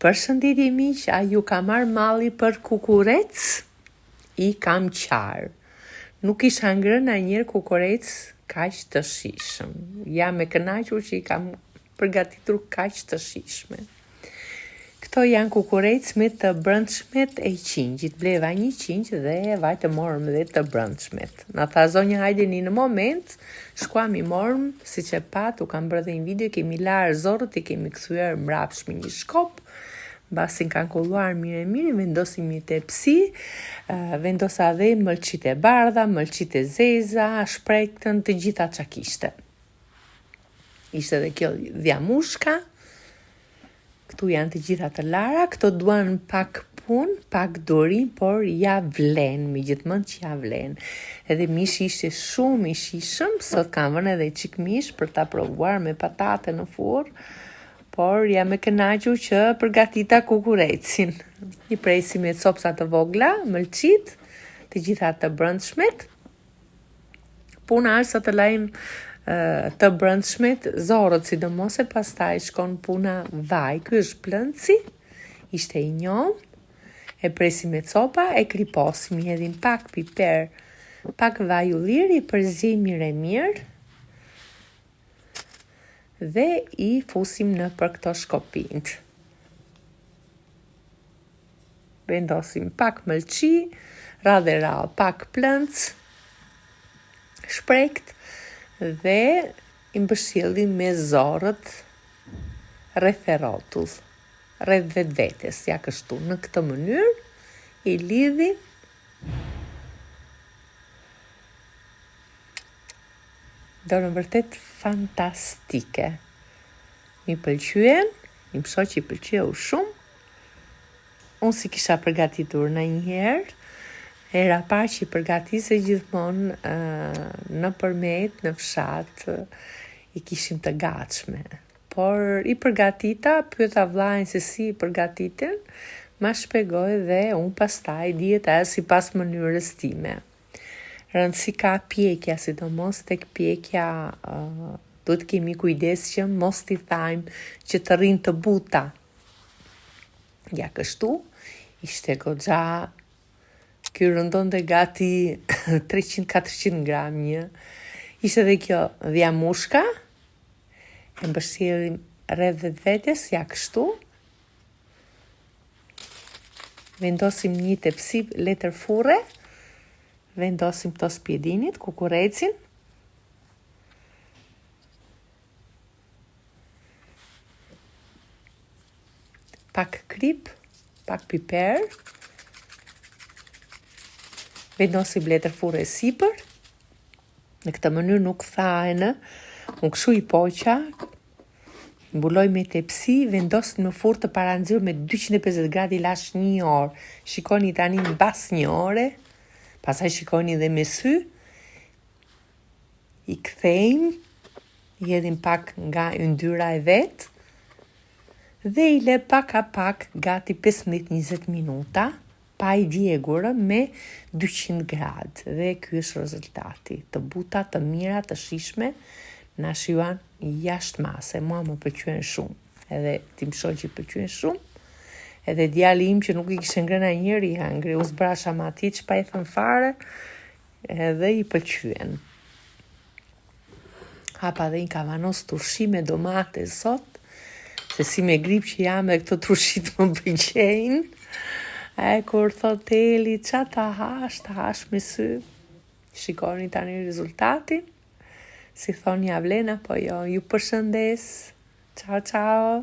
Përshëndetje miq, a ju ka marrë malli për kukurec? I kam qarë. Nuk isha ngrënë ndonjëherë kukurec kaq të shishëm. Jam e kënaqur që i kam përgatitur kaq të shishme. Këto janë kukurecmet të brëndshmet e qingjit. Bleva një qingj dhe vajtë morëm dhe të brëndshmet. Na tha zonja hajdeni në moment, shkuam i morëm, si që pat, u kam bërë dhe një video, kemi larë zorët, i kemi kthyer mbrapsht një shkop, basin kanë kulluar mirë, vendosim një tepsi, vendosa dhe mëlçit e bardha, mëlçit e zeza, shprektën, të gjitha që kishte. Ishte dhe kjo dhjamushka, këtu janë të gjitha të lara, këto duan pak punë, pak durim, por ja vlen, me gjithmonë që ja vlen. Edhe mishi ishte shumë i shishëm, sot kam vënë edhe çik mish për ta provuar me patate në furrë, por jam e kënaqur që përgatita kukurecin. I presim me copsa të vogla, mëlçit, të gjitha të brëndshmet. Puna është sa të lajmë të brëndshmet, zorët sidomos e pastaj shkon puna vaj. Ky është plënci, ishte i njom, e presim me copa, e kriposim, i hedhim pak piper, pak vaj ulliri, përzim mirë, dhe i fusim në për këto shkopinjt. Vendosim pak mëlçi, radhe pak plënc, shprekt, dhe i mbështjellim me zorët rreth e rrotull, rreth vetvetes, ja kështu, në këtë mënyrë i lidhim. Do në vërtet fantastike. Mi pëlqyen, im shoq i pëlqeu shumë. Unë si kisha përgatitur ndonjëherë, era parë që i përgatise gjithmonë në përmet, në fshat, i kishim të gatshme. Por i përgatita, pyeta vllajën se si i përgatiten, ma shpjegoi dhe unë pastaj dieta sipas mënyrës time. Rëndësi ka pjekja, sidomos tek pjekja duhet kemi kujdes që mos t'i thajmë që të rrinë të buta. Ja kështu, ishte goxha. Ky rëndonte gati 300-400 gram një. Ishte dhe kjo dhjamushka, e mbështjellim rreth vetvetes, ja kështu. Vendosim një tepsi letër furre, vendosim këto spjedinit, kukurecin. Pak krip, pak piper. Vendosim letër furre sipër. Në këtë mënyrë nuk thahen, unë kështu i poqa, mbuloj me tepsi, vendos në furrë të paranxuar me 250 gradë i lash 1 orë. Shikoni tani mbas 1 ore, pastaj shikoni dhe me sy. I kthejmë, i hedhim pak nga yndyra e vet, dhe i le pak a pak gati 15-20 minuta. Pa i djegur me 200 gradë dhe ky është rezultati. Të buta, të mira, të shishme, na shijuan jashtë mase. Mua më pëlqyen shumë, edhe tim shoqi pëlqyen shumë, edhe djali im që nuk i kishte ngrënë ndonjëherë i hangri, u zbrasha me aty ç'pa i thën fare, edhe i pëlqyen. Hapa dhe një kavanos turshi me domate sot, se si me grip që jam dhe këto turshit më pëlqejnë. Kur thot Eli, qa ta hash me sy. Shikoni tani rezultatin. Si thon ja vlen apo jo, ju përshëndes. Ciao, ciao.